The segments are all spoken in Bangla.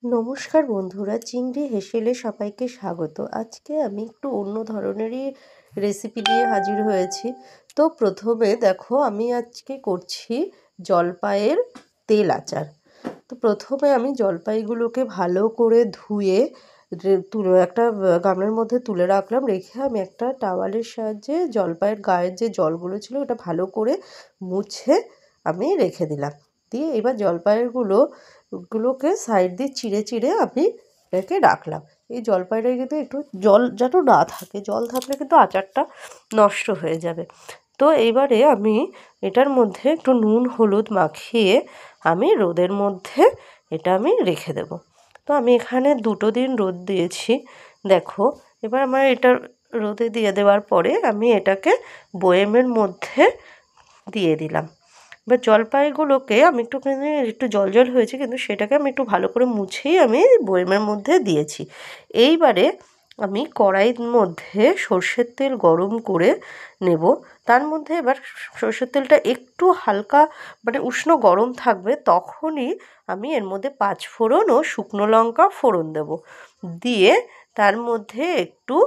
নমস্কার বন্ধুরা, চিংড়ি হেসেলে সবাইকে স্বাগত। আজকে আমি একটু অন্য ধরনেরই রেসিপি নিয়ে হাজির হয়েছি। তো প্রথমে দেখো, আমি আজকে করছি জলপাইয়ের তেল আচার। তো প্রথমে আমি জলপাইগুলোকে ভালো করে ধুয়ে একটা গামলার মধ্যে তুলে রাখলাম। রেখে আমি একটা টাওয়ালের সাহায্যে জলপাইয়ের গায়ের যে জলগুলো ছিল ওটা ভালো করে মুছে আমি রেখে দিলাম। দিয়ে এবার জলপাইগুলোকে সাইড দিয়ে চিড়ে চিড়ে আমি রেখে রাখলাম। এই জলপাইটা কিন্তু একটু জল যেন না থাকে, জল থাকলে কিন্তু আচারটা নষ্ট হয়ে যাবে। তো এইবারে আমি এটার মধ্যে একটু নুন হলুদ মাখিয়ে আমি রোদের মধ্যে এটা আমি রেখে দেব। তো আমি এখানে 2 দিন রোদ দিয়েছি। দেখো, এবার আমার এটা রোদে দিয়ে দেওয়ার পরে আমি এটাকে বয়েমের মধ্যে দিয়ে দিলাম। এবার জলপাইগুলোকে আমি একটু জল জল হয়েছে, কিন্তু সেটাকে আমি একটু ভালো করে মুছেই আমি বয়েমের মধ্যে দিয়েছি। এইবারে আমি কড়াইয়ের মধ্যে সর্ষের তেল গরম করে নেব। তার মধ্যে এবার সর্ষের তেলটা একটু হালকা উষ্ণ গরম থাকবে, তখনই আমি এর মধ্যে 5 ফোড়ন ও শুকনো লঙ্কা ফোড়ন দেব। দিয়ে তার মধ্যে একটু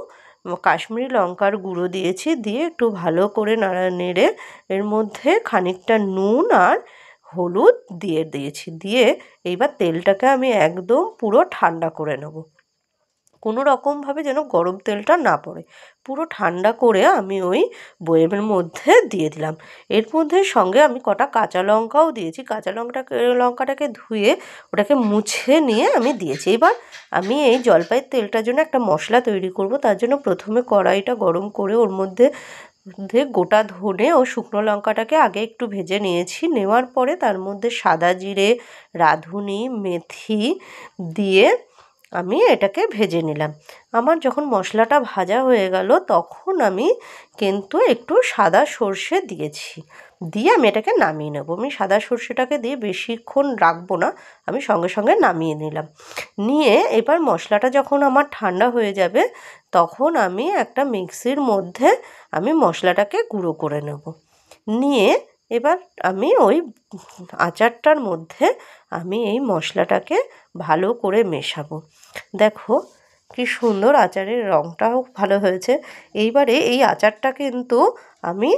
কাশ্মীরি লঙ্কার গুঁড়ো দিয়েছি, দিয়ে একটু ভালো করে নেড়ে এর মধ্যে খানিকটা নুন আর হলুদ দিয়েছি। দিয়ে এইবার তেলটাকে আমি একদম পুরো ঠান্ডা করে নেব। কোনো রকমভাবে যেন গরম তেলটা না পড়ে, পুরো ঠান্ডা করে আমি ওই বয়েমের মধ্যে দিয়ে দিলাম। এর মধ্যে সঙ্গে আমি কটা কাঁচা লঙ্কাও দিয়েছি। কাঁচা লঙ্কাটাকে ধুয়ে ওটাকে মুছে নিয়ে আমি দিয়েছি। এবার আমি এই জলপাইয়ের তেলটার জন্য একটা মশলা তৈরি করব। তার জন্য প্রথমে কড়াইটা গরম করে ওর মধ্যে গোটা ধনে ও শুকনো লঙ্কাটাকে আগে একটু ভেজে নিয়েছি। নেওয়ার পরে তার মধ্যে সাদা জিরে, রাঁধুনি, মেথি দিয়ে আমি এটাকে ভেজে নিলাম। আমার যখন মশলাটা ভাজা হয়ে গেল, তখন আমি কিন্তু একটু সাদা সর্ষে দিয়েছি। দিয়ে আমি এটাকে নামিয়ে নেব। আমি সাদা সর্ষেটাকে দিয়ে বেশিক্ষণ রাখবো না, আমি সঙ্গে সঙ্গে নামিয়ে নিলাম। নিয়ে এবার মশলাটা যখন আমার ঠান্ডা হয়ে যাবে, তখন আমি একটা মিক্সির মধ্যে আমি মশলাটাকে গুঁড়ো করে নেব। নিয়ে এবার আমি ওই আচারটার মধ্যে আমি এই মশলাটাকে ভালো করে মেশাবো। দেখো কি সুন্দর আচারের রঙটাও ভালো হয়েছে। এইবারে এই আচারটা কিন্তু আমি